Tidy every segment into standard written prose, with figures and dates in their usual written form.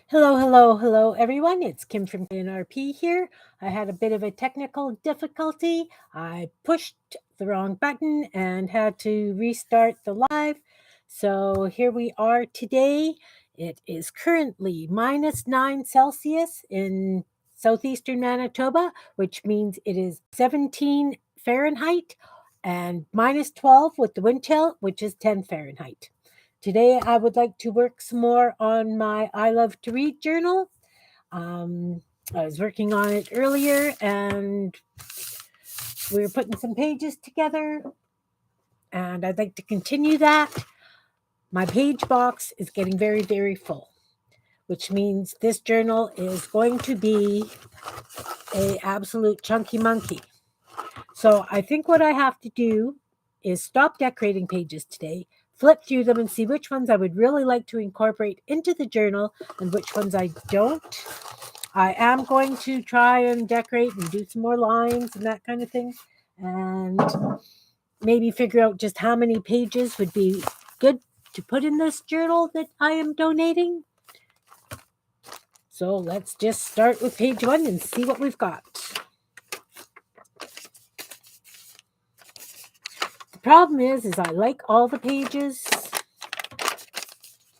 Hello, hello, hello, everyone. It's Kim from K&RP here. I had a bit of a technical difficulty. I pushed the wrong button and had to restart the live. So here we are today. It is currently -9 Celsius in southeastern Manitoba, which means it is 17 Fahrenheit, and -12 with the wind chill, which is 10 Fahrenheit. Today, I would like to work some more on my I Love to Read journal. Um, I was working on it earlier and we were putting some pages together, and I'd like to continue that. My page box is getting very, very full, which means this journal is going to be a absolute chunky monkey. So I think what I have to do is stop decorating pages today, flip through them and see which ones I would really like to incorporate into the journal and which ones I don't. I am going to try and decorate and do some more lines and that kind of thing, and maybe figure out just how many pages would be good to put in this journal that I am donating. So let's just start with page 1 and see what we've got. The problem is I like all the pages,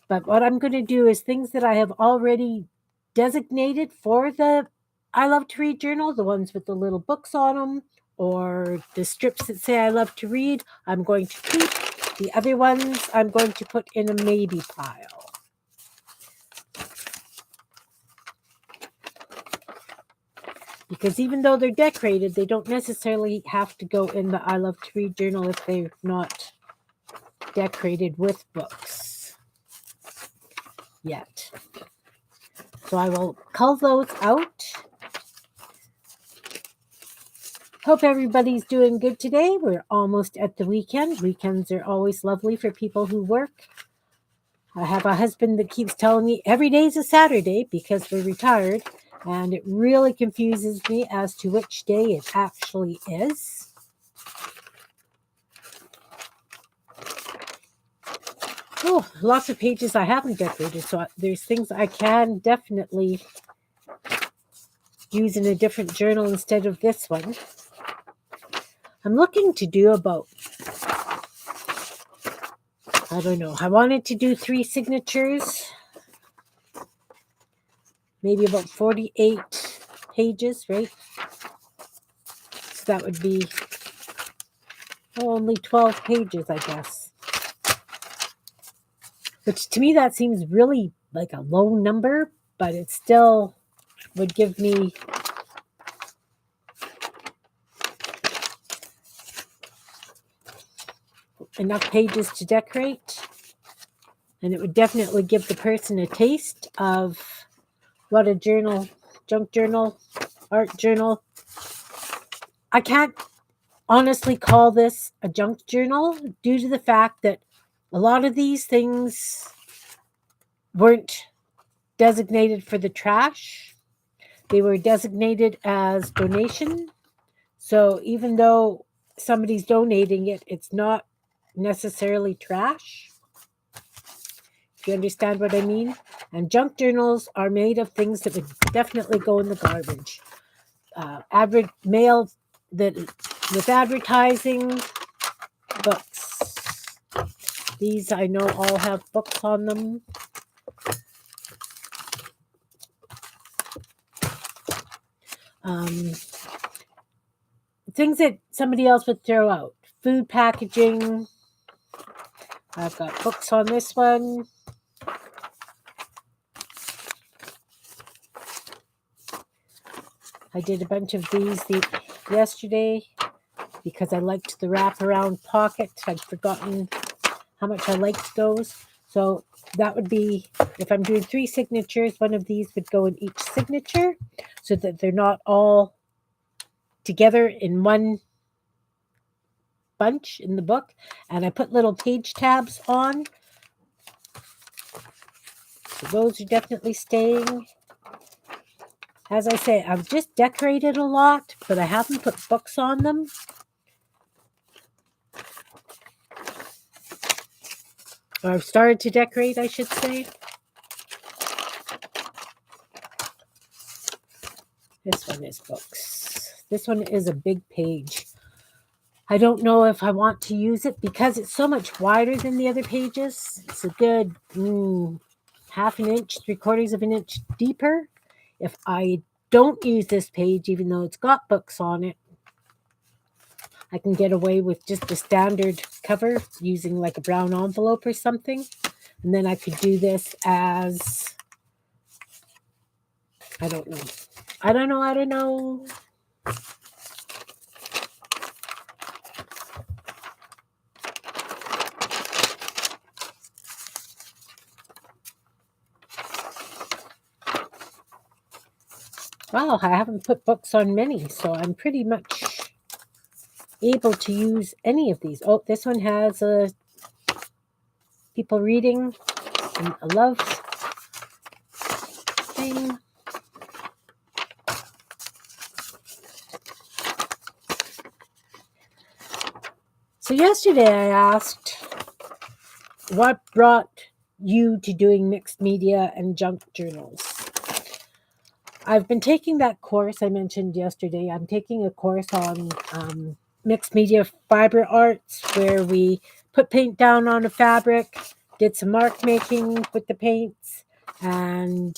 but what I'm going to do is things that I have already designated for the I Love to Read journal, the ones with the little books on them, or the strips that say I love to read, I'm going to keep. The other ones I'm going to put in a maybe pile. Because even though they're decorated, they don't necessarily have to go in the I Love to Read journal if they're not decorated with books yet. So I will cull those out. Hope everybody's doing good today. We're almost at the weekend. Weekends are always lovely for people who work. I have a husband that keeps telling me every day's a Saturday because we're retired, and it really confuses me as to which day it actually is. Oh, lots of pages I haven't decorated, so there's things I can definitely use in a different journal instead of this one. I'm looking to do about, I don't know, I wanted to do 3 signatures, maybe about 48 pages, right? So that would be only 12 pages, I guess. Which to me, that seems really like a low number, but it still would give me enough pages to decorate. And it would definitely give the person a taste of what a journal, junk journal, art journal. I can't honestly call this a junk journal due to the fact that a lot of these things weren't designated for the trash. They were designated as donation. So even though somebody's donating it, it's not necessarily trash. If you understand what I mean. And junk journals are made of things that would definitely go in the garbage. Mail that with advertising, books. These I know all have books on them. Things that somebody else would throw out. Food packaging. I've got books on this one. I did a bunch of these yesterday because I liked the wraparound pocket. I'd forgotten how much I liked those. So that would be, if I'm doing 3 signatures, one of these would go in each signature so that they're not all together in one bunch in the book. And I put little page tabs on. So those are definitely staying. As I say, I've just decorated a lot, but I haven't put books on them. Or I've started to decorate, I should say. This one is books. This one is a big page. I don't know if I want to use it because it's so much wider than the other pages. It's a good half an inch, 3/4 of an inch deeper. If I don't use this page, even though it's got books on it, I can get away with just a standard cover using like a brown envelope or something. And then I could do this as, I don't know. I don't know. Wow, I haven't put books on many, so I'm pretty much able to use any of these. Oh, this one has people reading and a love thing. So yesterday I asked, what brought you to doing mixed media and junk journals? I've been taking that course I mentioned yesterday. I'm taking a course on mixed media fiber arts where we put paint down on a fabric, did some mark making with the paints, and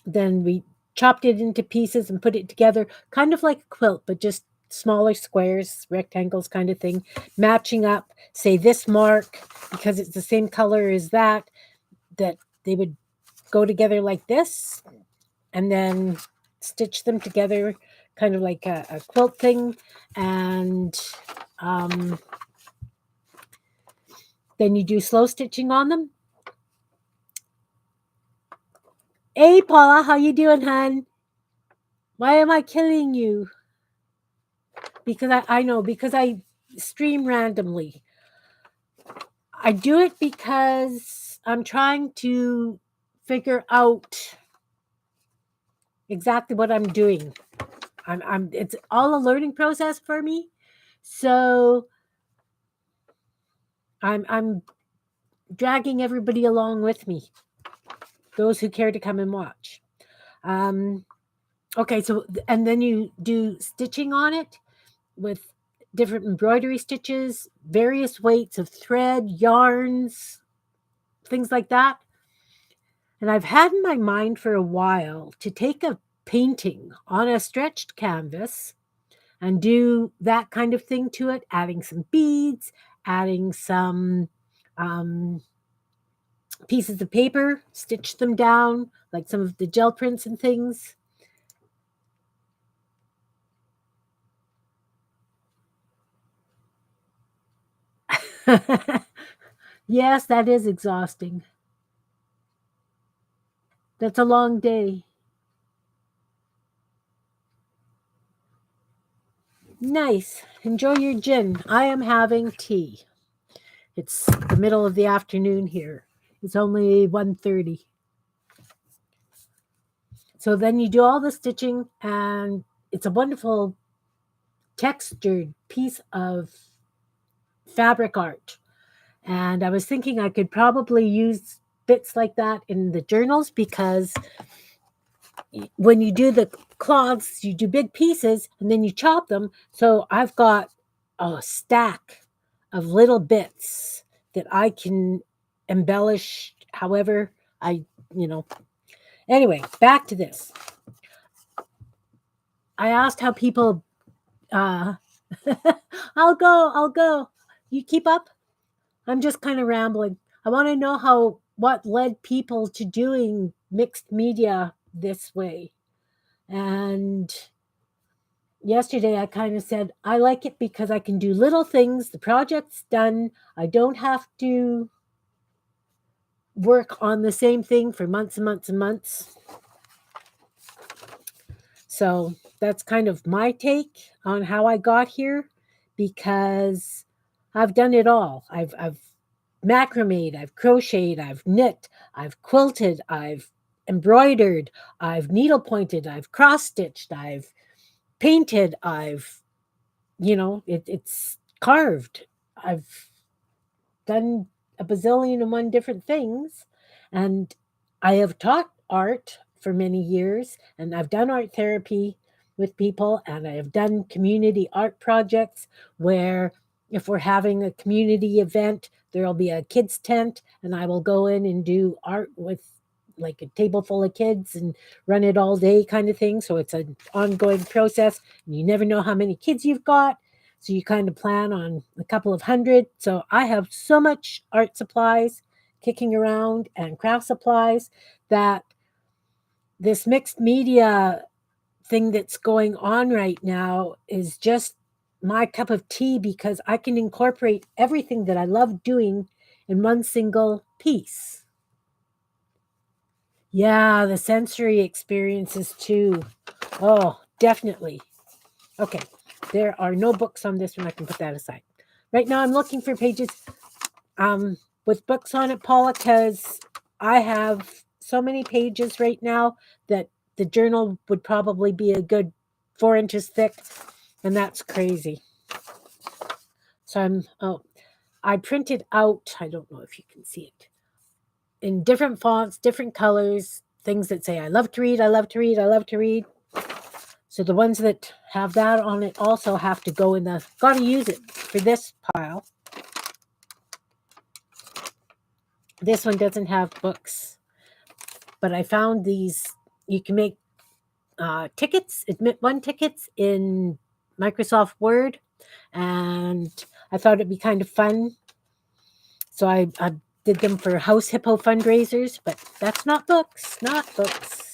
then we chopped it into pieces and put it together, kind of like a quilt, but just smaller squares, rectangles kind of thing, matching up, say this mark, because it's the same color as that they would go together like this, and then stitch them together, kind of like a quilt thing. And then you do slow stitching on them. Hey, Paula, how you doing, hon? Why am I killing you? Because I know, because I stream randomly. I do it because I'm trying to figure out exactly what I'm doing. It's all a learning process for me. So I'm dragging everybody along with me, those who care to come and watch. Okay, so and then you do stitching on it with different embroidery stitches, various weights of thread, yarns, things like that. And I've had in my mind for a while to take a painting on a stretched canvas and do that kind of thing to it, adding some beads, adding some pieces of paper, stitch them down, like some of the gel prints and things. Yes, that is exhausting. That's a long day. Nice. Enjoy your gin. I am having tea. It's the middle of the afternoon here. It's only 1:30. So then you do all the stitching, and it's a wonderful textured piece of fabric art. And I was thinking I could probably use bits like that in the journals, because when you do the cloths, you do big pieces and then you chop them. So I've got a stack of little bits that I can embellish however I, you know. Anyway, back to this. I asked how people, uh, I'll go. You keep up? I'm just kind of rambling. I want to know what led people to doing mixed media this way. And yesterday I kind of said, I like it because I can do little things. The project's done. I don't have to work on the same thing for months and months and months. So that's kind of my take on how I got here, because I've done it all. I've macrameed, I've crocheted, I've knit, I've quilted, I've embroidered, I've needle pointed, I've cross stitched, I've painted, I've, it's carved. I've done a bazillion and one different things, and I have taught art for many years, and I've done art therapy with people, and I have done community art projects where if we're having a community event, there'll be a kids tent, and I will go in and do art with like a table full of kids and run it all day kind of thing. So it's an ongoing process, and you never know how many kids you've got. So you kind of plan on a couple of hundred. So I have so much art supplies kicking around and craft supplies that this mixed media thing that's going on right now is just my cup of tea because I can incorporate everything that I love doing in one single piece. Yeah, the sensory experiences too. Oh, definitely. Okay, there are no books on this one. I can put that aside. Right now, I'm looking for pages with books on it, Paula, because I have so many pages right now that the journal would probably be a good 4 inches thick, and that's crazy. So I printed out, I don't know if you can see it, in different fonts, different colors, things that say, I love to read, I love to read, I love to read. So the ones that have that on it also have to go in the, got to use it for this pile. This one doesn't have books, but I found these, you can make tickets, admit one tickets in Microsoft Word, and I thought it'd be kind of fun. So I did them for House Hippo fundraisers, but that's not books, not books.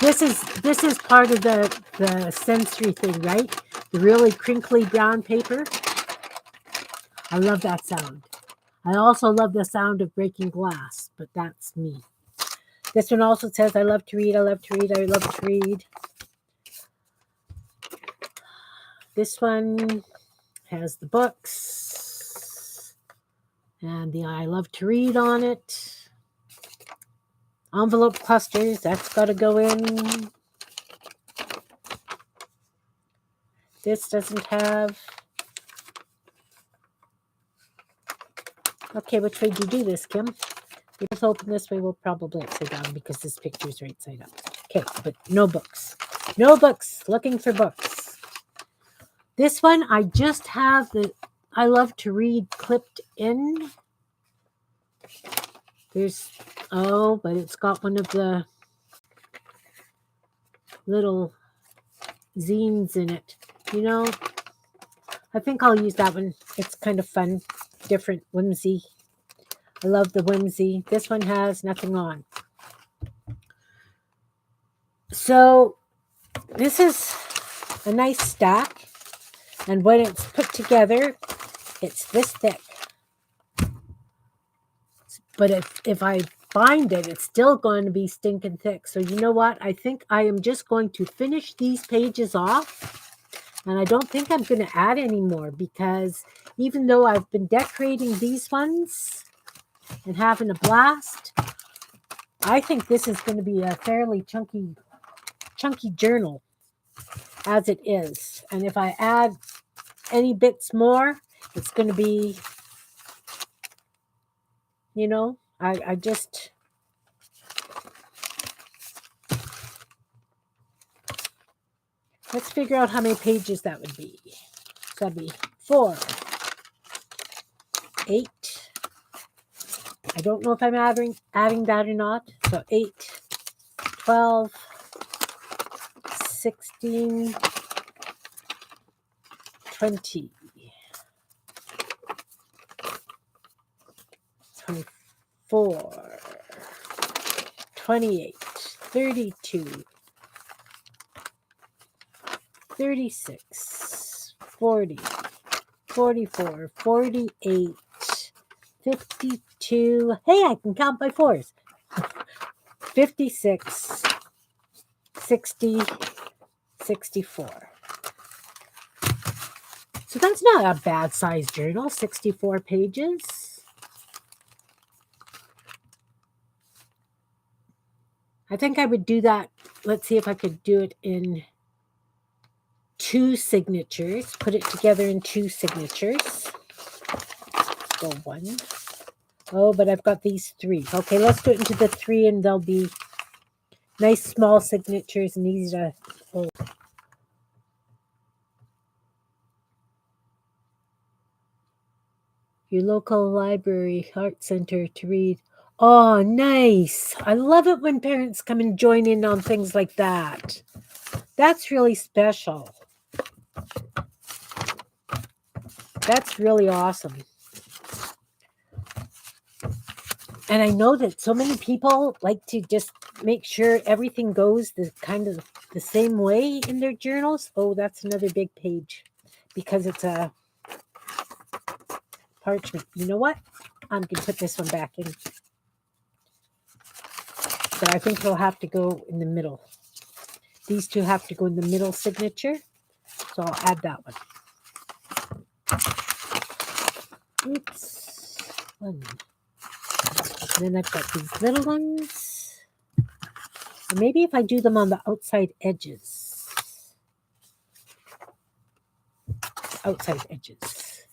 This is part of the sensory thing, right? The really crinkly brown paper. I love that sound. I also love the sound of breaking glass, but that's me. This one also says, I love to read, I love to read, I love to read. This one has the books and the I love to read on it. Envelope clusters, that's got to go in. This doesn't have. Okay, which way do you do this, Kim? If you just open this way, we'll probably upside down because this picture is right side up. Okay, but no books. No books. Looking for books. This one, I just have the I love to read clipped in. There's, oh, but it's got one of the little zines in it. You know, I think I'll use that one. It's kind of fun, different, whimsy. I love the whimsy. This one has nothing on. So this is a nice stack. And when it's put together, it's this thick. But if I bind it, it's still going to be stinking thick. So you know what? I think I am just going to finish these pages off. And I don't think I'm going to add any more because even though I've been decorating these ones and having a blast, I think this is going to be a fairly chunky journal as it is. And if I add any bits more, it's going to be, you know, I just, let's figure out how many pages that would be. So that'd be 4, 8. I don't know if I'm adding that or not. So 8, 12, 16, 20, 24, 28, 32, 36, 40, 44, 48, 52. Hey, I can count by fours. 56, 60, 64. So that's not a bad size journal, 64 pages. I think I would do that. Let's see if I could do it in 2 signatures. Put it together in 2 signatures. Go 1, Oh, but I've got these 3. Okay, let's do it into the 3 and they'll be nice small signatures and easy to hold. Your local library, art center to read. Oh, nice. I love it when parents come and join in on things like that. That's really special. That's really awesome. And I know that so many people like to just make sure everything goes the kind of the same way in their journals. Oh, that's another big page because it's a parchment. You know what? I'm going to put this one back in. But I think it'll have to go in the middle. These 2 have to go in the middle signature. So I'll add that one. Oops. One. And then I've got these little ones. Or maybe if I do them on the outside edges. Outside edges.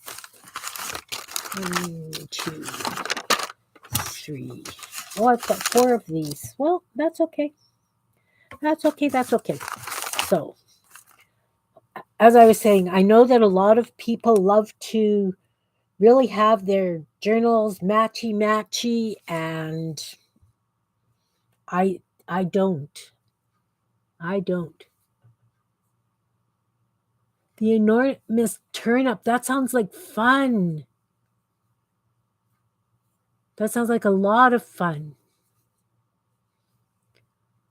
1, 2, 3. Oh, I've got 4 of these. Well, that's okay. That's okay. That's okay. So, as I was saying, I know that a lot of people love to really have their journals matchy, and I don't. I don't. The enormous turnip. That sounds like fun. That sounds like a lot of fun.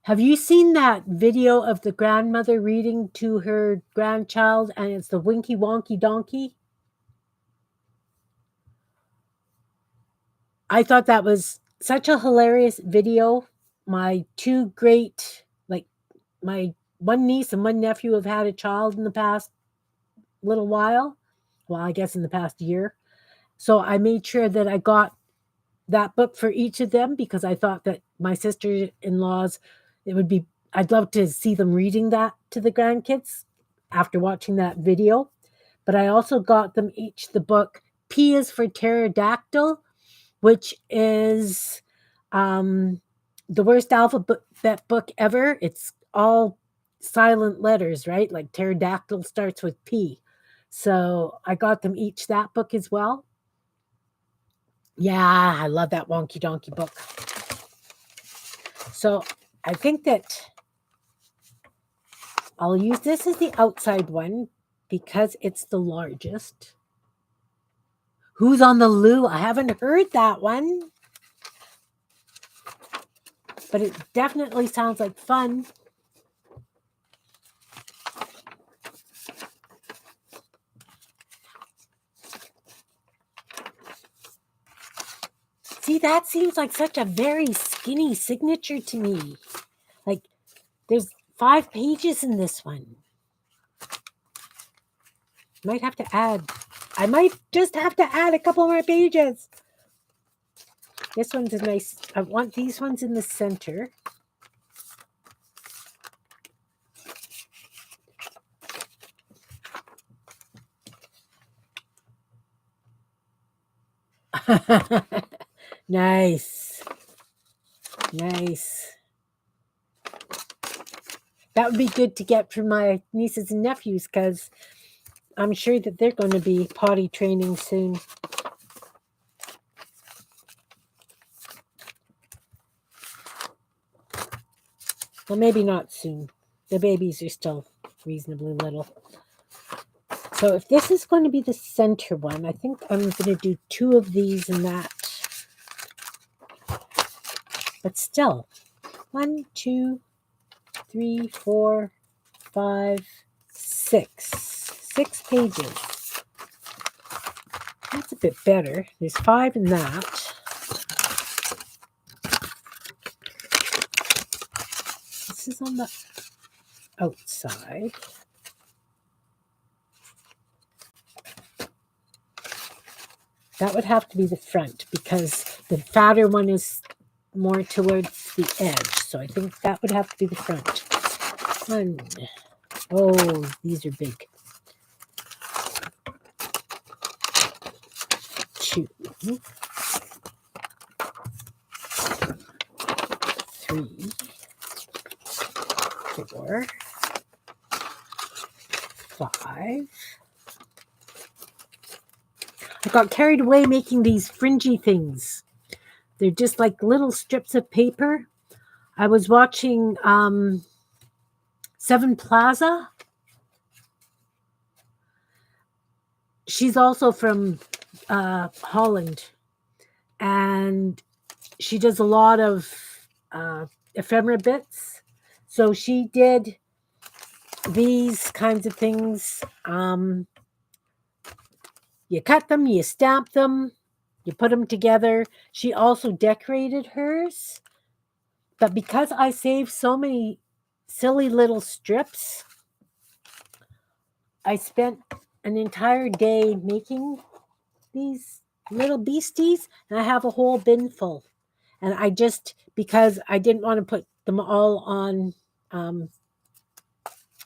Have you seen that video of the grandmother reading to her grandchild and it's the Winky Wonky Donkey? I thought that was such a hilarious video. My 2 great, like my one niece and one nephew have had a child in the past little while. Well, I guess in the past year. So I made sure that I got that book for each of them because I thought that my sister-in-laws, I'd love to see them reading that to the grandkids after watching that video. But I also got them each the book P is for Pterodactyl, which is the worst alphabet book ever. It's all silent letters, right? Like pterodactyl starts with P. So I got them each that book as well. Yeah, I love that Wonky Donkey book. So I think that I'll use this as the outside one because it's the largest. Who's on the loo? I haven't heard that one. But it definitely sounds like fun. See, that seems like such a very skinny signature to me. Like, there's 5 pages in this one. I might just have to add a couple more pages. This one's a nice, I want these ones in the center. Nice. Nice. That would be good to get for my nieces and nephews because I'm sure that they're going to be potty training soon. Well, maybe not soon. The babies are still reasonably little. So if this is going to be the center one, I think I'm going to do 2 of these and that. But still, 1, 2, 3, 4, 5, 6. 6 pages. That's a bit better. There's 5 in that. This is on the outside. That would have to be the front because the fatter one is more towards the edge. So I think that would have to be the front. 1. Oh, these are big. 2. 3, 4, 5. I got carried away making these fringy things. They're just like little strips of paper. I was watching Seven Plaza. She's also from Holland, and she does a lot of ephemera bits. So she did these kinds of things. You cut them, you stamp them, you put them together. She also decorated hers. But because I saved so many silly little strips, I spent an entire day making these little beasties, and I have a whole bin full. And I just, because I didn't want to put them all on,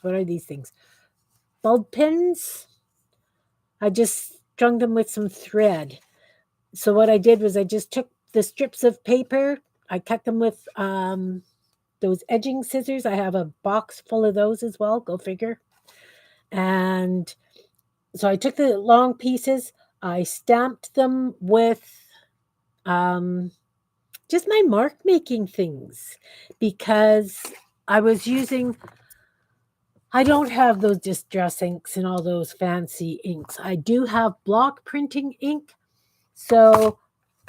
what are these things? Bulb pins. I just strung them with some thread. So what I did was I just took the strips of paper. I cut them with those edging scissors. I have a box full of those as well. Go figure. And so I took the long pieces. I stamped them with just my mark making things, because I was using, I don't have those distress inks and all those fancy inks. I do have block printing ink. So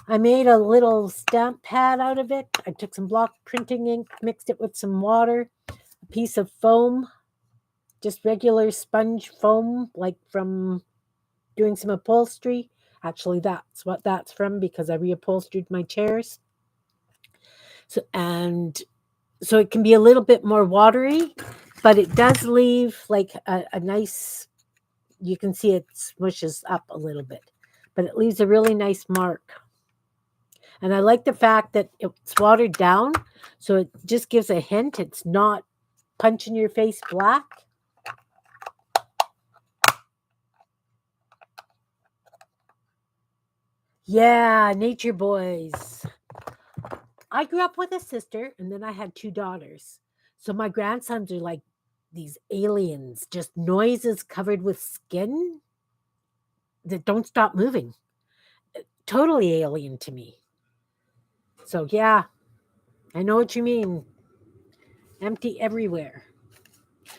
I made a little stamp pad out of it. I took some block printing ink, mixed it with some water, a piece of foam, just regular sponge foam, like from doing some upholstery. Actually, that's what that's from, because I reupholstered my chairs. So it can be a little bit more watery, but it does leave like a nice, you can see it smushes up a little bit, but it leaves a really nice mark. And I like the fact that it's watered down, so it just gives a hint. It's not punch in your face black. Yeah, nature boys. I grew up with a sister, and then I had 2 daughters. So my grandsons are like these aliens, just noises covered with skin that don't stop moving. Totally alien to me. So yeah, I know what you mean. Empty everywhere.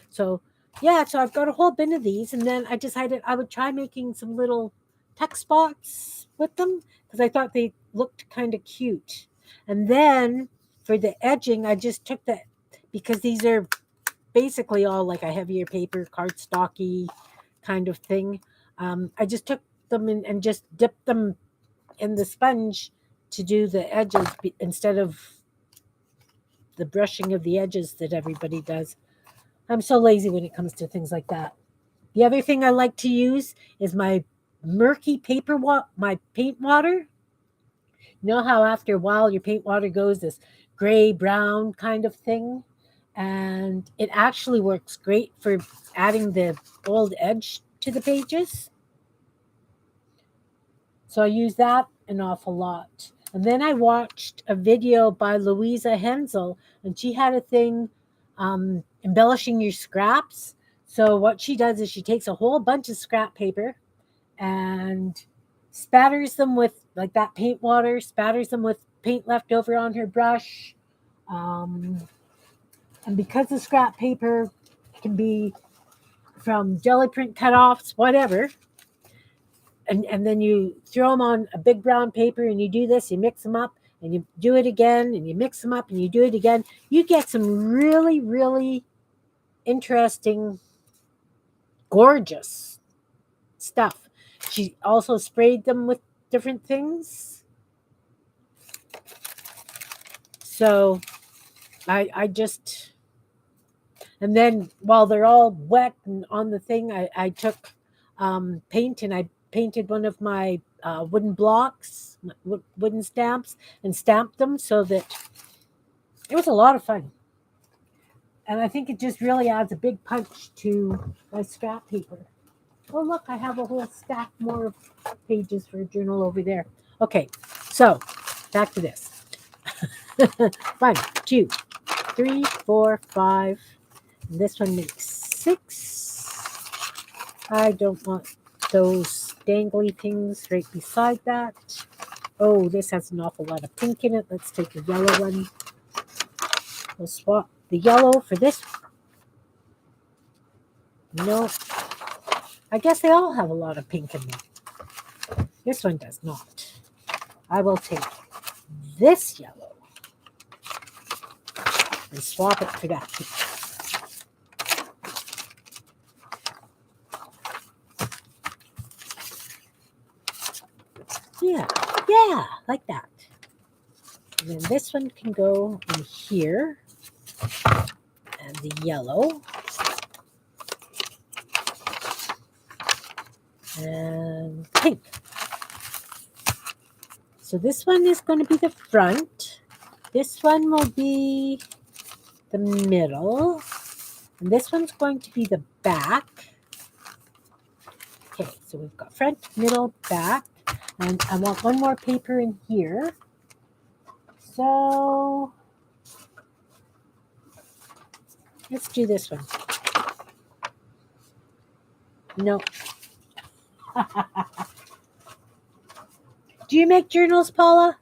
So yeah, so I've got a whole bin of these, and then I decided I would try making some little text spots with them, because I thought they looked kind of cute. And then for the edging, I just took the, because these are basically all like a heavier paper, cardstocky kind of thing. I just took them in and just dipped them in the sponge to do the edges instead of the brushing of the edges that everybody does. I'm so lazy when it comes to things like that. The other thing I like to use is my murky my paint water. You know how after a while your paint water goes this gray brown kind of thing? And it actually works great for adding the gold edge to the pages. So I use that an awful lot. And then I watched a video by Louisa Hensel, and she had a thing embellishing your scraps. So what she does is she takes a whole bunch of scrap paper and spatters them with like that paint water, spatters them with paint left over on her brush. And because the scrap paper can be from jelly print cutoffs, whatever, and then you throw them on a big brown paper, and you do this, you mix them up, and you do it again, and you mix them up, and you do it again. You get some really, really interesting, gorgeous stuff. She also sprayed them with different things. So I just, and then while they're all wet and on the thing, I took paint, and I painted one of my wooden blocks, wooden stamps, and stamped them, so that it was a lot of fun. And I think it just really adds a big punch to my scrap paper. Oh, look, I have a whole stack more pages for a journal over there. Okay, so back to this. 1, 2, 3, 4, 5. And this one makes 6. I don't want those dangly things right beside that. Oh, this has an awful lot of pink in it. Let's take the yellow one. We'll swap the yellow for this. No, I guess they all have a lot of pink in them. This one does not. I will take this yellow and swap it for that. Yeah, like that. And then this one can go in here. And the yellow. And pink. So this one is going to be the front. This one will be the middle. And this one's going to be the back. Okay, so we've got front, middle, back. And I want one more paper in here. So let's do this one. No. Do you make journals, Paula?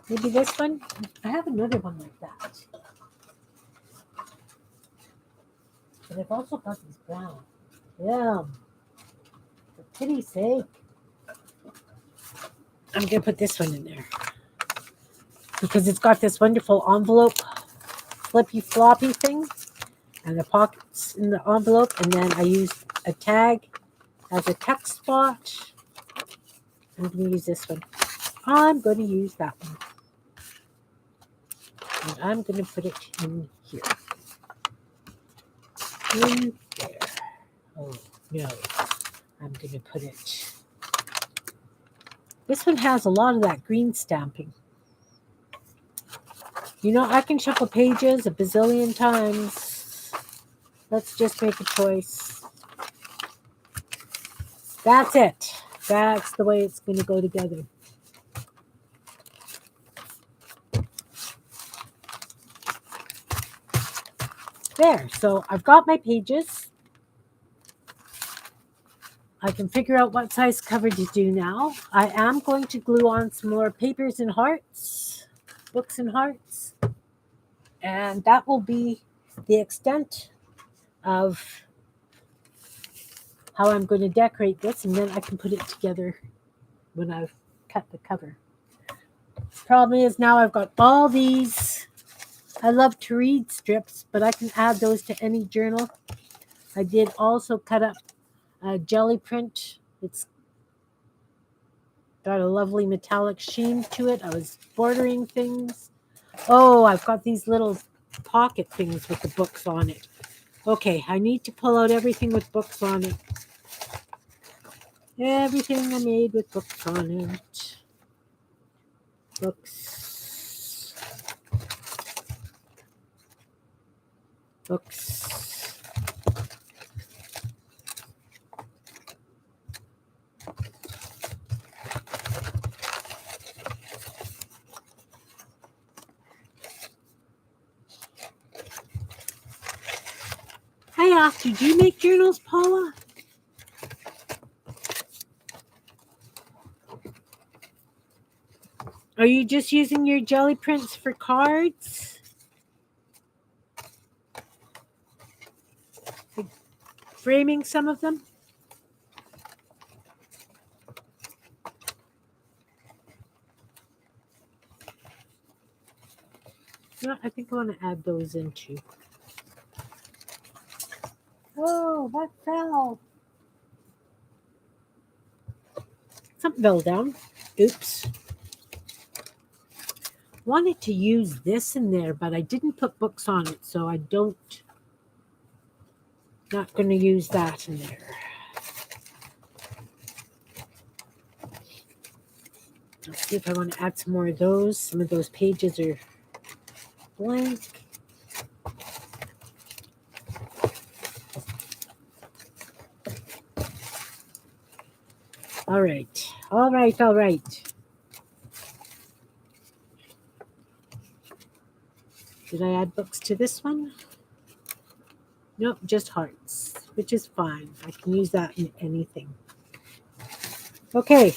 Maybe this one? I have another one like that. But I've also got these brown. Yeah. For pity's sake. I'm going to put this one in there. Because it's got this wonderful envelope, flippy floppy thing. And the pockets in the envelope. And then I used a tag as a text spot. I'm going to use this one. I'm going to use that one. And I'm going to put it in here. In there. Oh, no. I'm going to put it. This one has a lot of that green stamping. You know, I can shuffle pages a bazillion times. Let's just make a choice. That's it. That's the way it's going to go together. There, so I've got my pages. I can figure out what size cover to do now. I am going to glue on some more papers and hearts, books and hearts. And that will be the extent of how I'm going to decorate this. And then I can put it together when I've cut the cover. Problem is now I've got all these. I love to read strips, but I can add those to any journal. I did also cut up a jelly print. It's got a lovely metallic sheen to it. I was bordering things. Oh, I've got these little pocket things with the books on it. Okay, I need to pull out everything with books on it. Everything I made with books on it. Books. Books. I asked you, do you make journals, Paula? Are you just using your jelly prints for cards? Like framing some of them? No, I think I want to add those in too. Oh, what fell? Something fell down. Oops. Wanted to use this in there, but I didn't put books on it, so I don't. Not going to use that in there. Let's see if I want to add some more of those. Some of those pages are blank. All right. All right. All right. Did I add books to this one? Nope, just hearts, which is fine. I can use that in anything. Okay.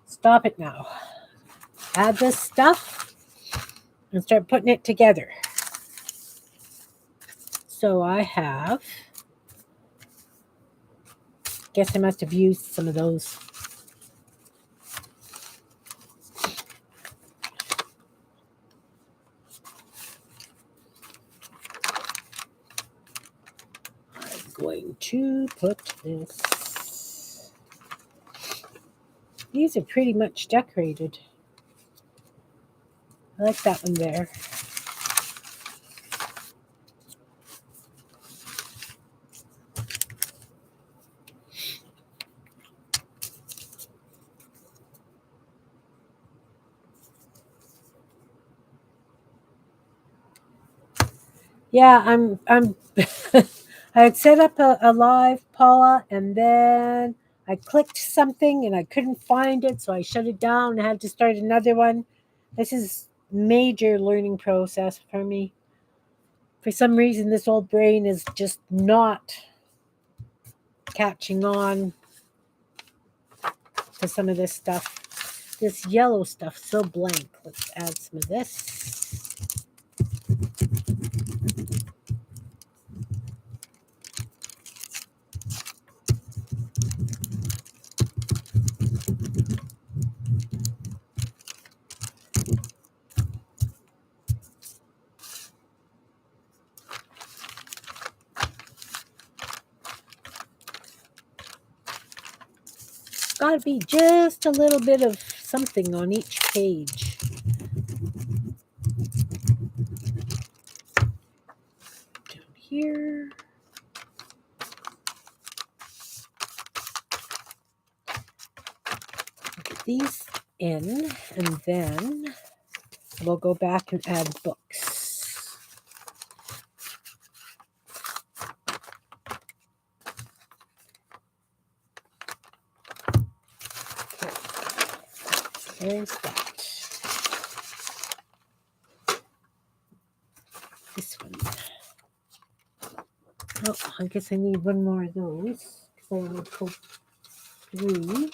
Stop it now. Add this stuff and start putting it together. So I have, guess I must have used some of those. I'm going to put this. These are pretty much decorated. I like that one there. Yeah, I'm I had set up a live, Paula, and then I clicked something and I couldn't find it, so I shut it down and had to start another one. This is major learning process for me. For some reason, this old brain is just not catching on to some of this stuff. This yellow stuff, so blank. Let's add some of this. Got to be just a little bit of something on each page. Down here. Get these in, and then we'll go back and add books. There's that. This one. Oh, I guess I need one more of those because I want to pull 3.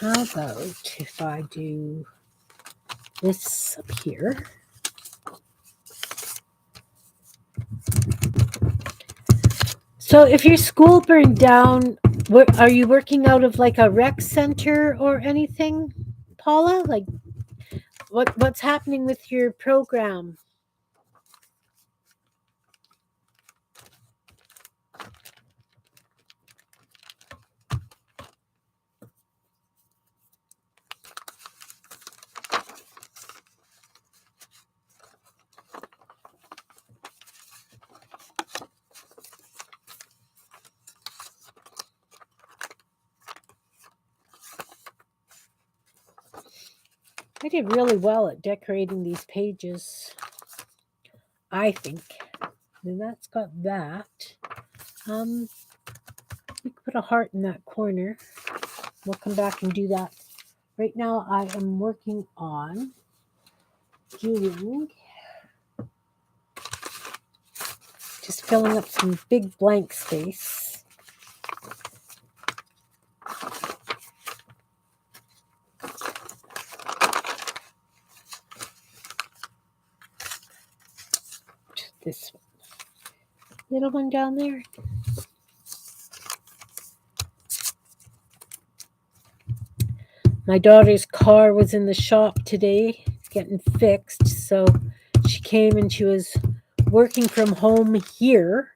How about if I do this up here? So if your school burned down, are you working out of like a rec center or anything, Paula? Like what's happening with your program? I did really well at decorating these pages, I think. And that's got that. We could put a heart in that corner. We'll come back and do that. Right now I am working on doing, just filling up some big blank space. This little one down there. My daughter's car was in the shop today getting fixed, so she came and she was working from home here.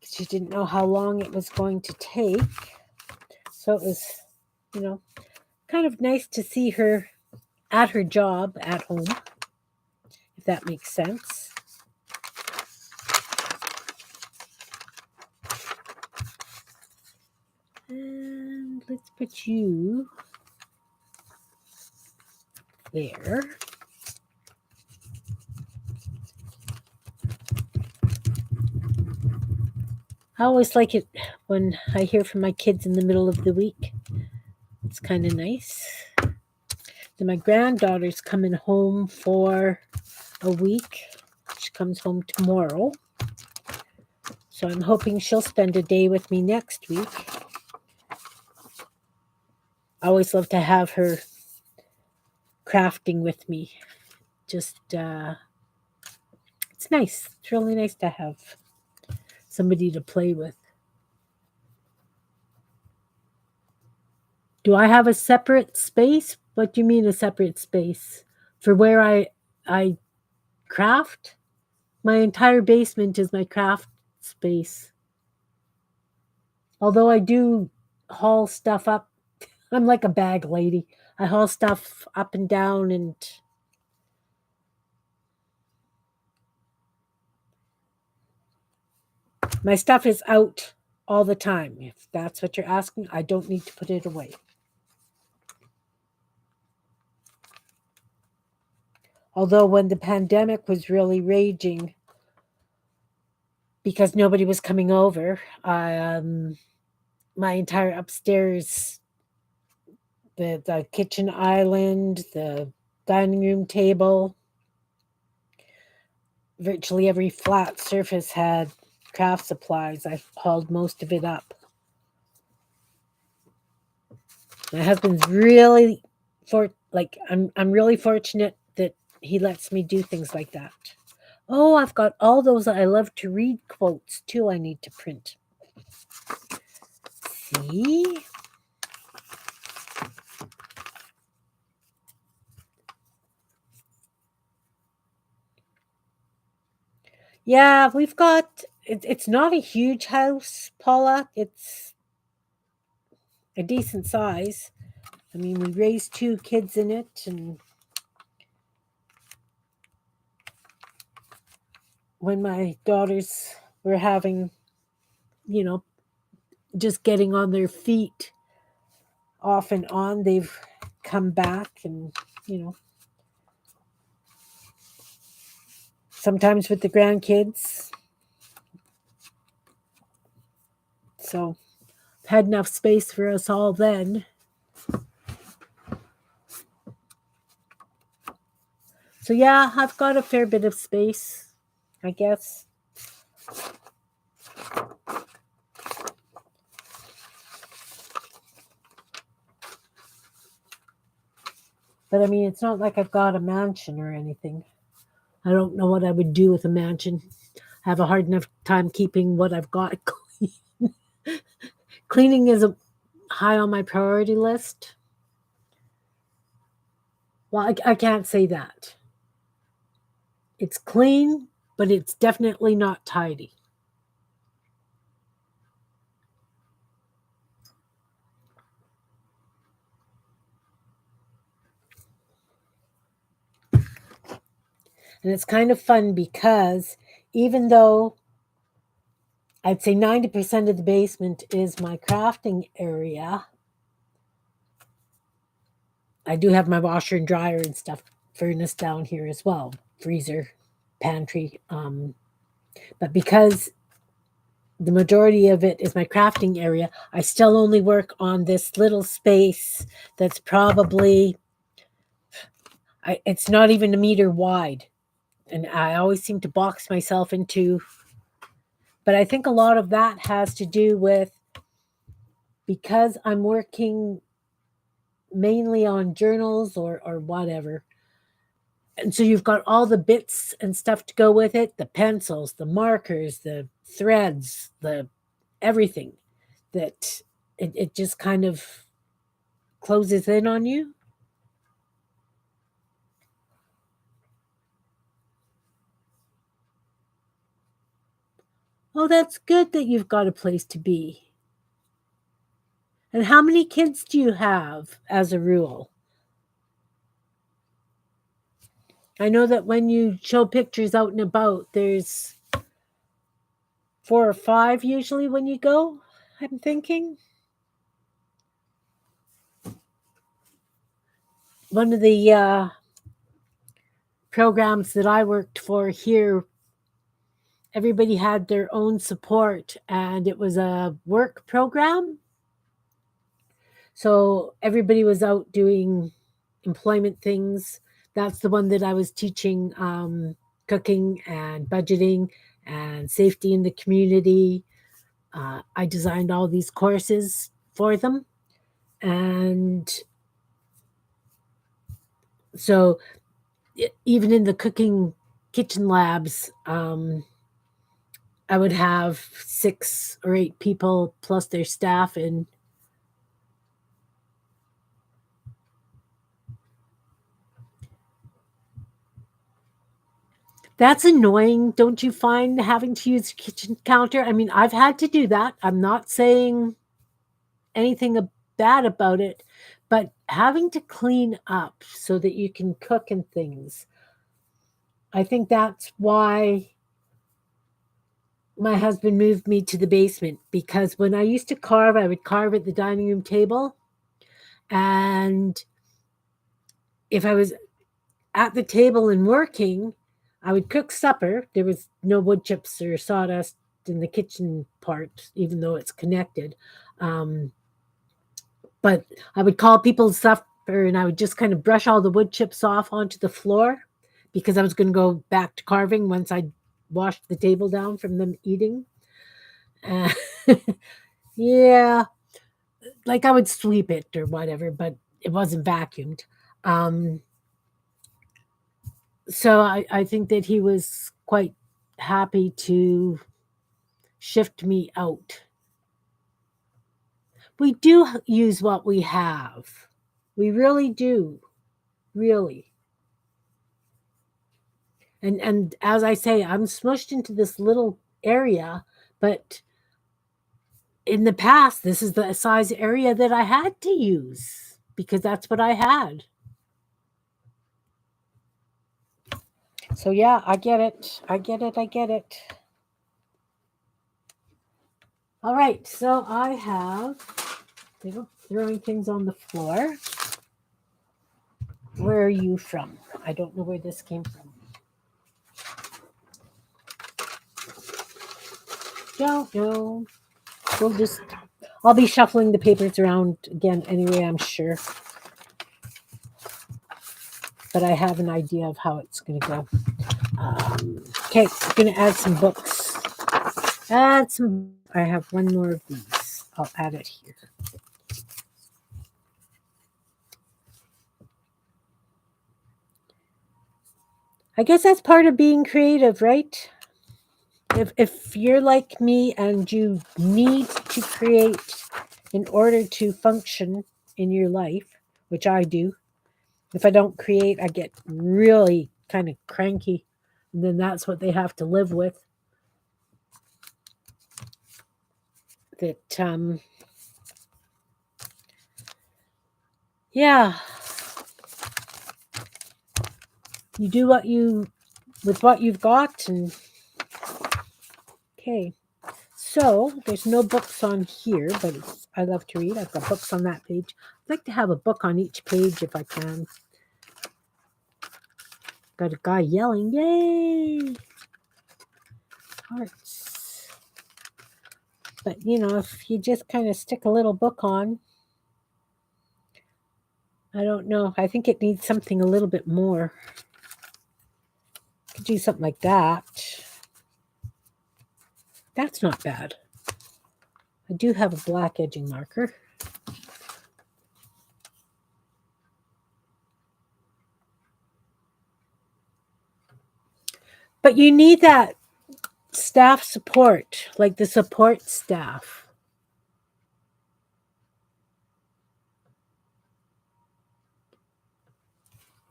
She didn't know how long it was going to take. So it was, kind of nice to see her at her job at home, if that makes sense. And let's put you there. I always like it when I hear from my kids in the middle of the week. It's kind of nice. Then my granddaughter's coming home for a week. She comes home tomorrow. So I'm hoping she'll spend a day with me next week. I always love to have her crafting with me. Just, it's nice. It's really nice to have somebody to play with. Do I have a separate space? What do you mean a separate space? For where I craft? My entire basement is my craft space. Although I do haul stuff up. I'm like a bag lady. I haul stuff up and down, and my stuff is out all the time. If that's what you're asking, I don't need to put it away. Although when the pandemic was really raging, because nobody was coming over, my entire upstairs, the kitchen island, the dining room table, virtually every flat surface had craft supplies. I hauled most of it up. My husband's really I'm really fortunate that he lets me do things like that. Oh, I've got all those I love to read quotes too I need to print. See? Yeah, we've got it's not a huge house, Paula. It's a decent size. I mean, we raised 2 kids in it, and when my daughters were having, you know, just getting on their feet off and on, they've come back, and, sometimes with the grandkids. So, had enough space for us all then. So, yeah, I've got a fair bit of space, I guess. But I mean, it's not like I've got a mansion or anything. I don't know what I would do with a mansion. I have a hard enough time keeping what I've got clean. Cleaning is high on my priority list. Well, I can't say that. It's clean, but it's definitely not tidy. And it's kind of fun because even though I'd say 90% of the basement is my crafting area, I do have my washer and dryer and stuff, furnace down here as well, freezer, pantry. But because the majority of it is my crafting area, I still only work on this little space that's probably, it's not even a meter wide. And I always seem to box myself into, but I think a lot of that has to do with because I'm working mainly on journals or whatever. And so you've got all the bits and stuff to go with it, the pencils, the markers, the threads, the everything that it just kind of closes in on you. Oh, that's good that you've got a place to be. And how many kids do you have as a rule? I know that when you show pictures out and about, there's 4 or 5 usually when you go, I'm thinking. One of the programs that I worked for here, everybody had their own support, and it was a work program. So everybody was out doing employment things. That's the one that I was teaching cooking and budgeting and safety in the community. I designed all these courses for them. And so even in the cooking kitchen labs, I would have 6 or 8 people plus their staff, and that's annoying, don't you find, having to use a kitchen counter? I mean, I've had to do that. I'm not saying anything bad about it, but having to clean up so that you can cook and things. I think that's why my husband moved me to the basement, because when I used to carve, I would carve at the dining room table. And if I was at the table and working, I would cook supper. There was no wood chips or sawdust in the kitchen part, even though it's connected. Um, but I would call people supper, and I would just kind of brush all the wood chips off onto the floor, because I was going to go back to carving once I washed the table down from them eating. Uh, yeah, like I would sweep it or whatever, but it wasn't vacuumed. Um, so I think that he was quite happy to shift me out. We do use what we have. We really do. Really. And as I say, I'm smushed into this little area, but in the past, this is the size area that I had to use because that's what I had. So yeah, I get it. I get it. I get it. All right, so I have throwing things on the floor. Where are you from? I don't know where this came from. Don't know. We'll just, I'll be shuffling the papers around again anyway, I'm sure. But I have an idea of how it's going to go. Okay, I'm going to add some books. I have one more of these. I'll add it here. I guess that's part of being creative, right? If you're like me and you need to create in order to function in your life, which I do, if I don't create, I get really kind of cranky. And then that's what they have to live with. That, yeah, you do with what you've got. And okay. So there's no books on here, but I love to read. I've got books on that page. I'd like to have a book on each page if I can. Got a guy yelling, yay! Hearts. But, if you just kind of stick a little book on, I don't know. I think it needs something a little bit more. Could do something like that. That's not bad. I do have a black edging marker. But you need that staff support, like the support staff.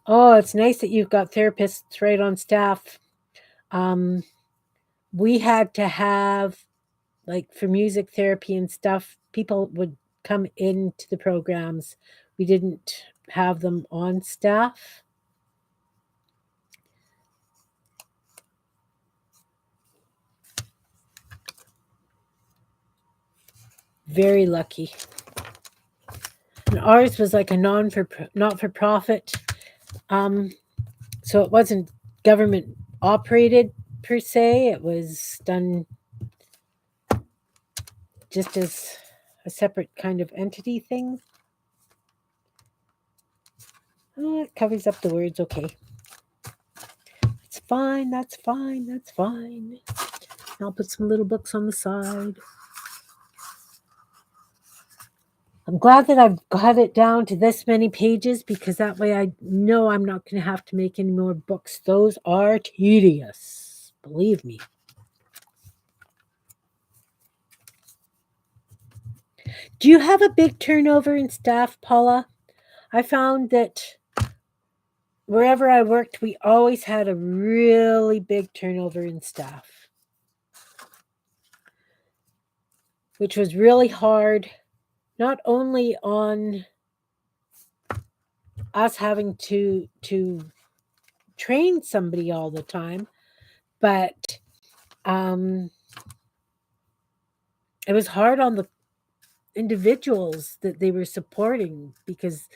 Oh, it's nice that you've got therapists right on staff. We had to have, like, for music therapy and stuff, people would come into the programs. We didn't have them on staff. Very lucky. And ours was like a not for profit. So So it wasn't government operated per se, it was done just as a separate kind of entity thing. Oh, it covers up the words, okay. It's fine, that's fine, that's fine. I'll put some little books on the side. I'm glad that I've got it down to this many pages because that way I know I'm not going to have to make any more books. Those are tedious, believe me. Do you have a big turnover in staff, Paula? I found that wherever I worked, we always had a really big turnover in staff, which was really hard, not only on us having to train somebody all the time, but it was hard on the individuals that they were supporting because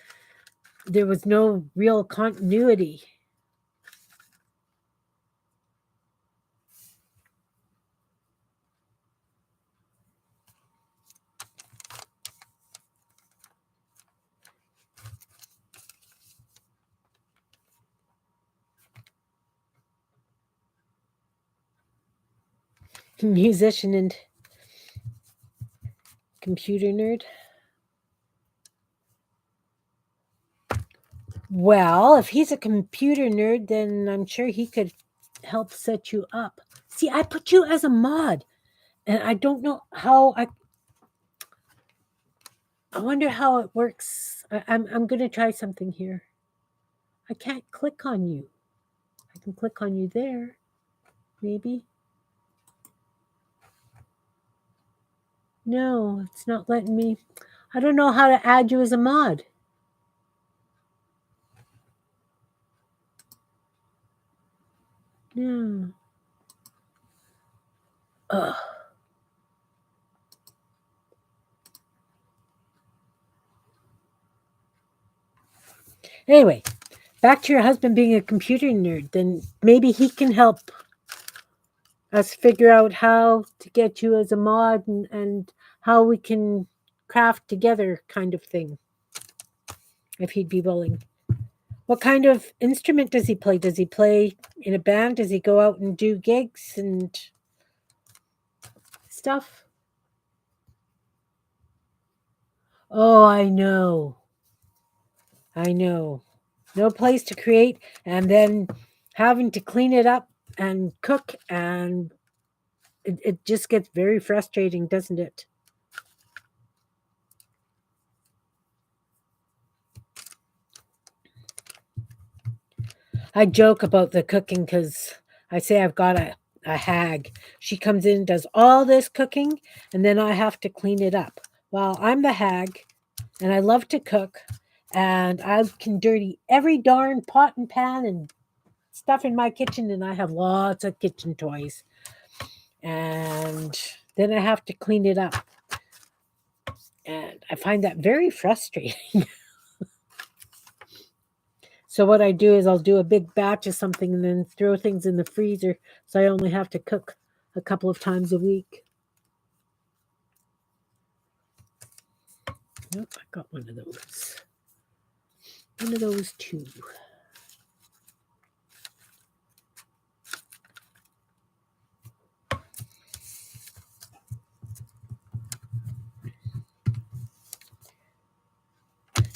there was no real continuity. Musician and computer nerd. Well, if he's a computer nerd, then I'm sure he could help set you up. See, I put you as a mod, and I don't know how I wonder how it works. I'm going to try something here. I can't click on you. I can click on you there, maybe. No, it's not letting me. I don't know how to add you as a mod. No. Ugh. Anyway, back to your husband being a computer nerd. Then maybe he can help us figure out how to get you as a mod and how we can craft together, kind of thing, if he'd be willing. What kind of instrument does he play? Does he play in a band? Does he go out and do gigs and stuff? Oh, I know. I know. No place to create, and then having to clean it up and cook, and it just gets very frustrating, doesn't it? I joke about the cooking because I say I've got a hag. She comes in, does all this cooking, and then I have to clean it up. Well, I'm the hag, and I love to cook, and I can dirty every darn pot and pan and stuff in my kitchen, and I have lots of kitchen toys. And then I have to clean it up. And I find that very frustrating. So what I do is I'll do a big batch of something and then throw things in the freezer so I only have to cook a couple of times a week. Nope, I got one of those. One of those too.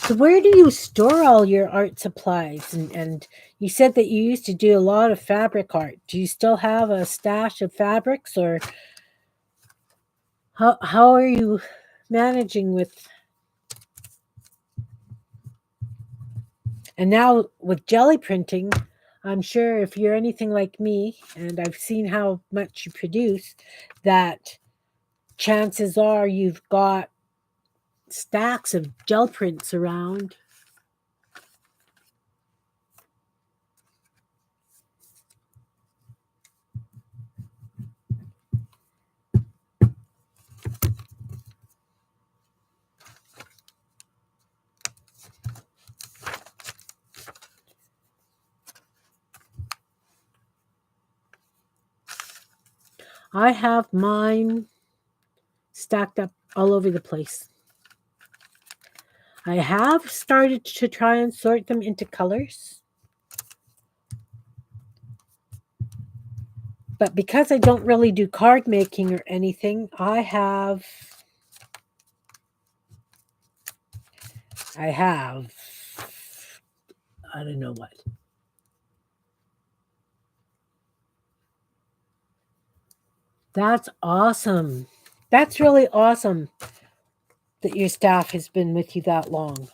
So where do you store all your art supplies? And you said that you used to do a lot of fabric art. Do you still have a stash of fabrics, or how are you managing with? And now with jelly printing, I'm sure if you're anything like me, and I've seen how much you produce, that chances are you've got stacks of gel prints around. I have mine stacked up all over the place. I have started to try and sort them into colors. But because I don't really do card making or anything, I don't know what. That's awesome. That's really awesome that your staff has been with you that long.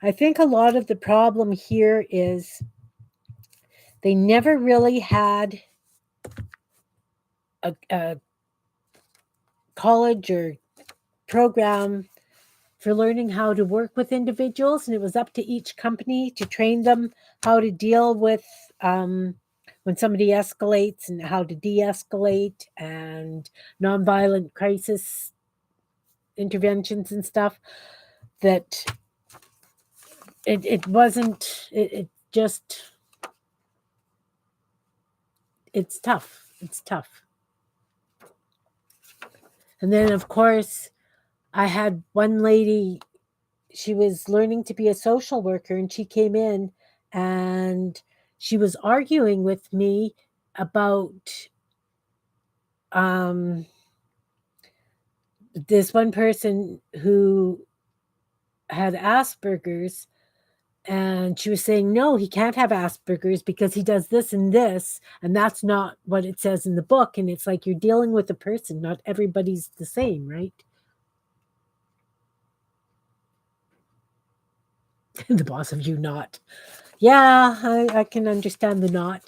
I think a lot of the problem here is they never really had a college or program for learning how to work with individuals, and it was up to each company to train them how to deal with when somebody escalates and how to de-escalate and nonviolent crisis interventions and stuff. That it wasn't it just it's tough. It's tough. And then of course I had one lady, she was learning to be a social worker, and she came in and she was arguing with me about um, this one person who had Asperger's, and she was saying, no, he can't have Asperger's because he does this, and that's not what it says in the book. And it's like, you're dealing with a person, not everybody's the same, right? The boss of you not. Yeah, I can understand the not.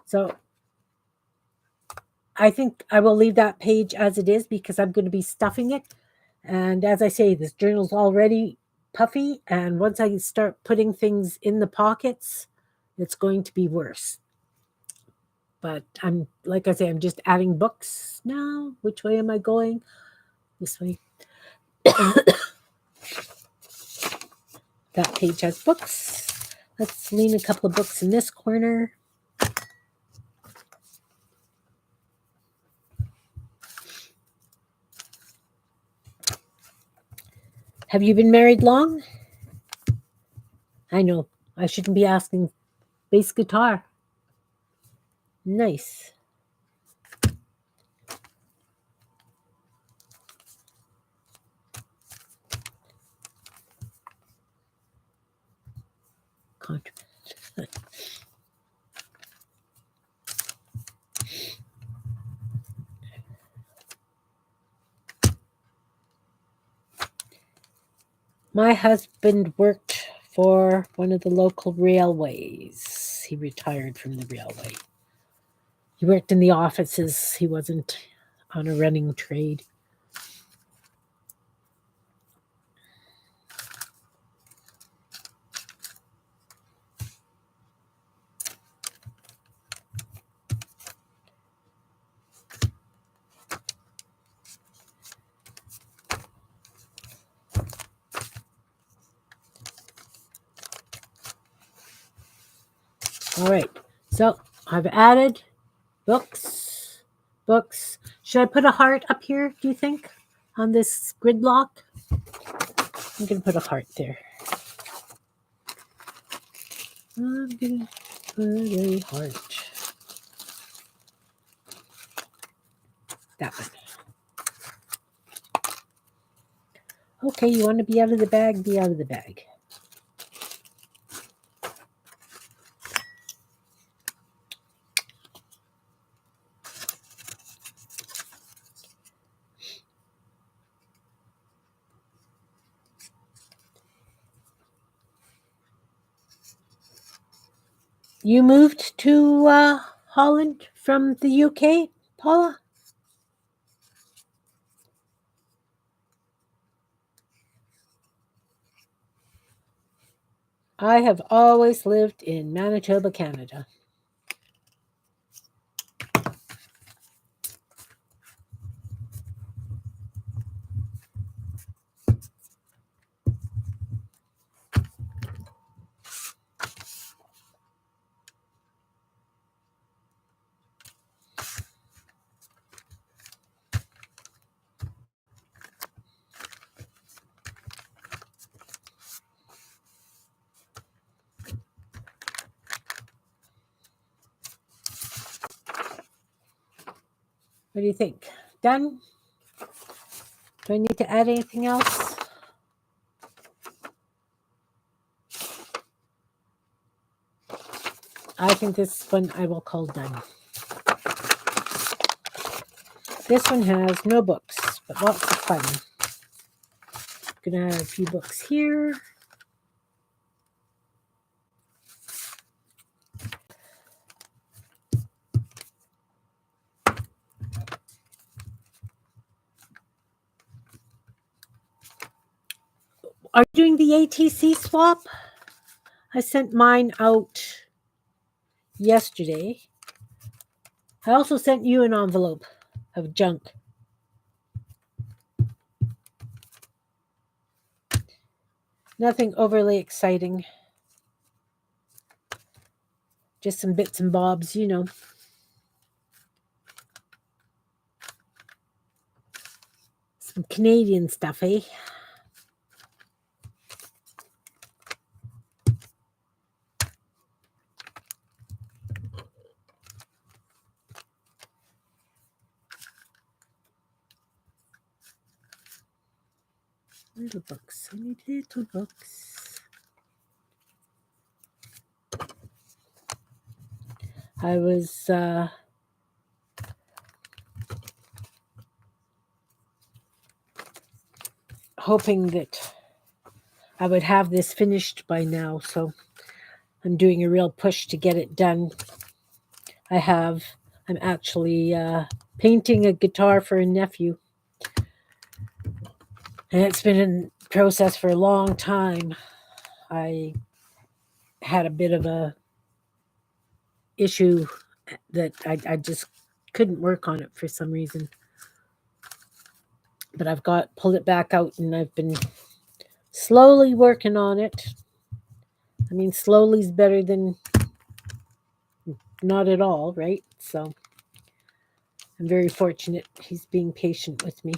So I think I will leave that page as it is because I'm going to be stuffing it. And as I say, this journal's already puffy. And once I start putting things in the pockets, it's going to be worse. But like I say, I'm just adding books now. Which way am I going? This way. That page has books. Let's lean a couple of books in this corner. Have you been married long? I know. I shouldn't be asking. Bass guitar. Nice. Contraband. My husband worked for one of the local railways. He retired from the railway. He worked in the offices. He wasn't on a running trade. All right. So I've added books. Should I put a heart up here, do you think, on this gridlock? I'm going to put a heart there. I'm going to put a heart. That one. Okay, you want to be out of the bag? Be out of the bag. You moved to Holland from the UK, Paula? I have always lived in Manitoba, Canada. What do you think? Done? Do I need to add anything else? I think this one I will call done. This one has no books, but lots of fun. Gonna add a few books here. Are you doing the ATC swap? I sent mine out yesterday. I also sent you an envelope of junk. Nothing overly exciting. Just some bits and bobs, you know. Some Canadian stuff, eh? Little books. I need little books. I was hoping that I would have this finished by now, so I'm doing a real push to get it done. I'm actually painting a guitar for a nephew. And it's been in process for a long time. I had a bit of a issue that I just couldn't work on it for some reason. But I've pulled it back out and I've been slowly working on it. I mean, slowly is better than not at all, right? So I'm very fortunate he's being patient with me.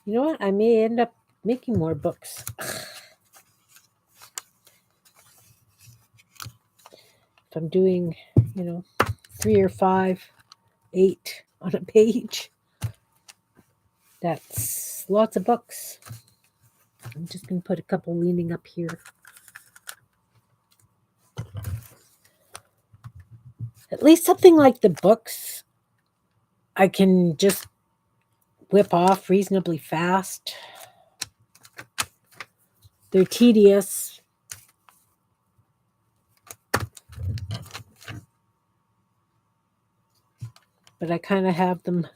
You know what? I may end up making more books. If I'm doing, 3 or 5, 8 on a page, that's lots of books. I'm just going to put a couple leaning up here. At least something like the books, I can just whip off reasonably fast. They're tedious. But I kind of have them.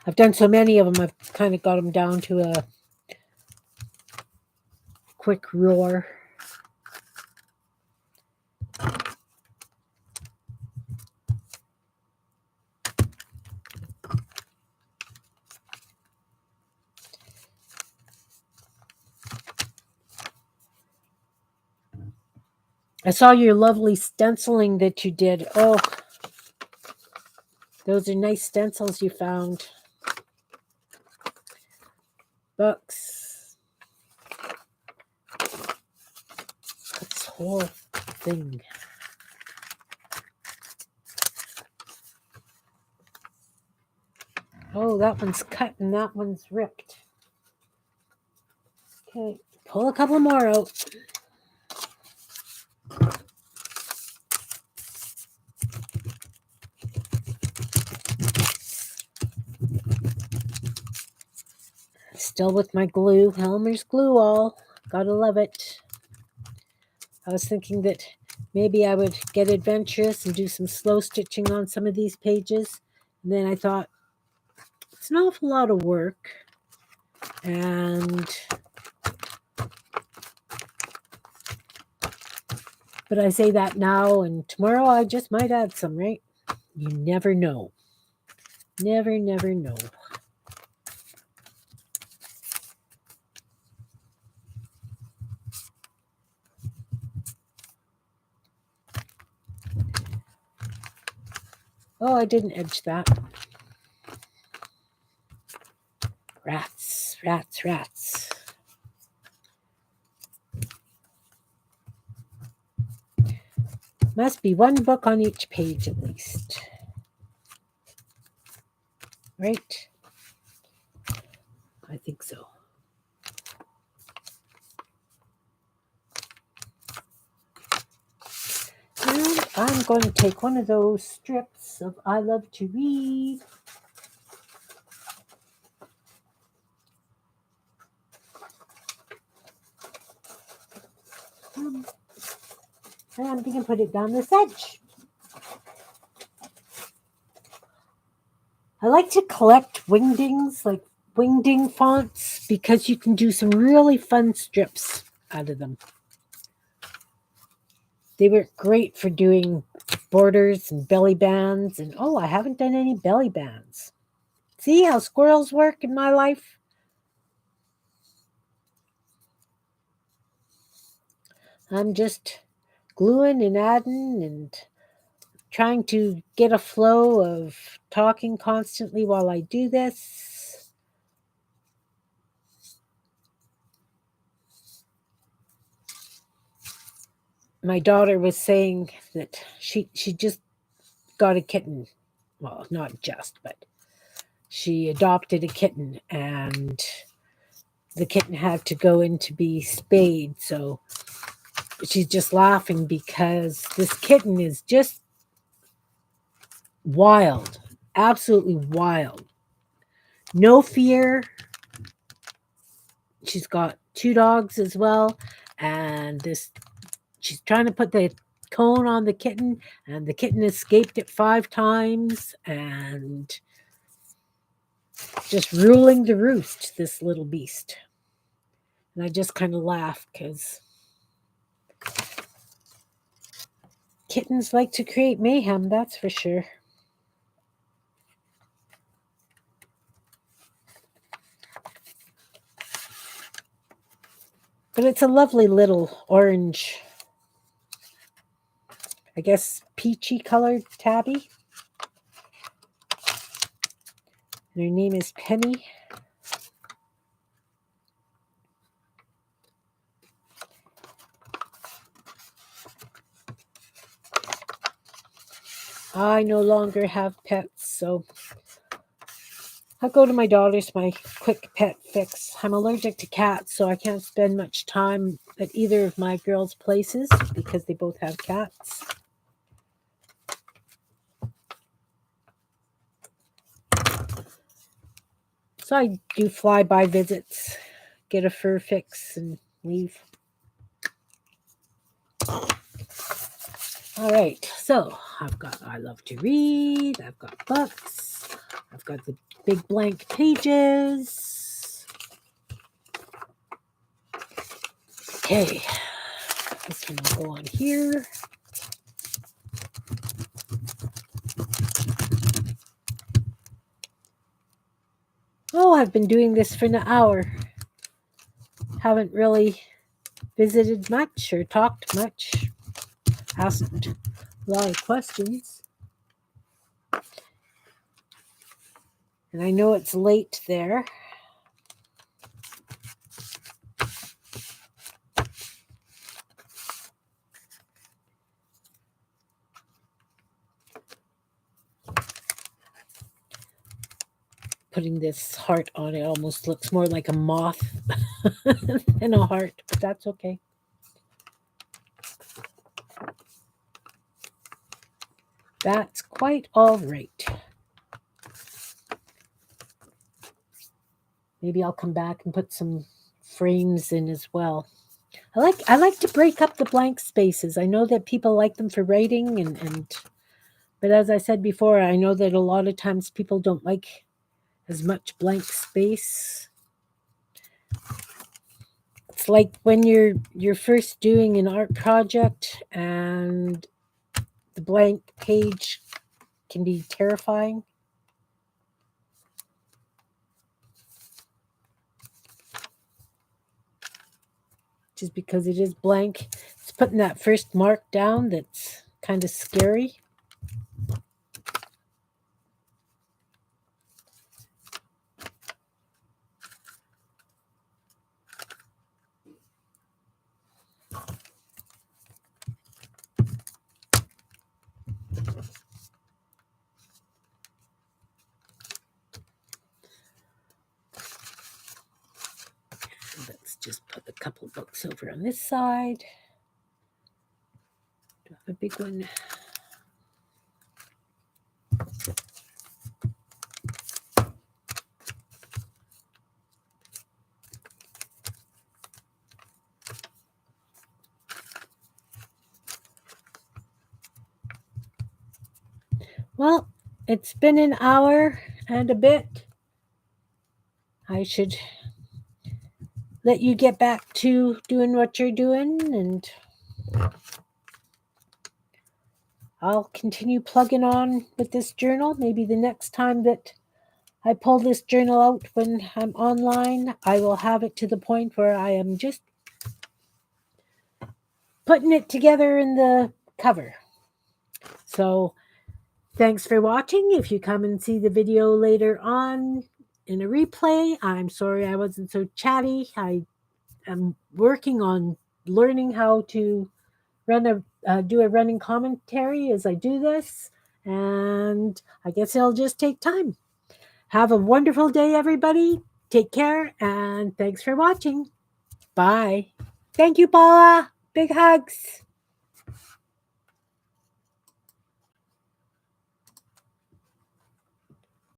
I've done so many of them, I've kind of got them down to a quick roar. I saw your lovely stenciling that you did. Oh, those are nice stencils you found. Books. This whole thing. Oh, that one's cut and that one's ripped. Okay, pull a couple more out. Still with my glue, Elmer's glue all. Gotta love it. I was thinking that maybe I would get adventurous and do some slow stitching on some of these pages. And then I thought, it's an awful lot of work. But I say that now, and tomorrow I just might add some, right? You never know. Never know. Oh, I didn't edge that. Rats, rats, rats. Must be one book on each page at least. Right? I think so. And I'm going to take one of those strips of I Love to Read. And I'm going to put it down this edge. I like to collect wingdings, like wingding fonts, because you can do some really fun strips out of them. They work great for doing borders and belly bands. And oh, I haven't done any belly bands. See how squirrels work in my life? I'm just gluing and adding and trying to get a flow of talking constantly while I do this. My daughter was saying that she just got a kitten. Well, not just, but she adopted a kitten, and the kitten had to go in to be spayed. So she's just laughing because this kitten is just wild, absolutely wild. No fear. She's got 2 dogs as well, and she's trying to put the cone on the kitten, and the kitten escaped it 5 times, and just ruling the roost, this little beast. And I just kind of laugh because kittens like to create mayhem, that's for sure. But it's a lovely little orange, I guess peachy colored tabby. And her name is Penny. I no longer have pets, so I go to my daughter's, my quick pet fix. I'm allergic to cats, so I can't spend much time at either of my girls' places because they both have cats. So I do fly-by visits, get a fur fix, and leave. All right, so I've got I Love to Read, I've got books, I've got the big blank pages. Okay, this one will go on here. Oh, I've been doing this for an hour. Haven't really visited much or talked much, asked a lot of questions. And I know it's late there. Putting this heart on it almost looks more like a moth than a heart, but that's okay. That's quite all right. Maybe I'll come back and put some frames in as well. I like to break up the blank spaces. I know that people like them for writing and but as I said before, I know that a lot of times people don't like as much blank space. It's like when you're first doing an art project and the blank page can be terrifying. Just because it is blank. It's putting that first mark down that's kind of scary. couple of books over on this side. Do I have a big one? Well, it's been an hour and a bit. I should let you get back to doing what you're doing, and I'll continue plugging on with this journal. Maybe the next time that I pull this journal out when I'm online, I will have it to the point where I am just putting it together in the cover. So thanks for watching. If you come and see the video later on in a replay, I'm sorry I wasn't so chatty. I am working on learning how to do a running commentary as I do this, and I guess it'll just take time. Have a wonderful day, everybody. Take care, and thanks for watching. Bye. Thank you, Paula. Big hugs.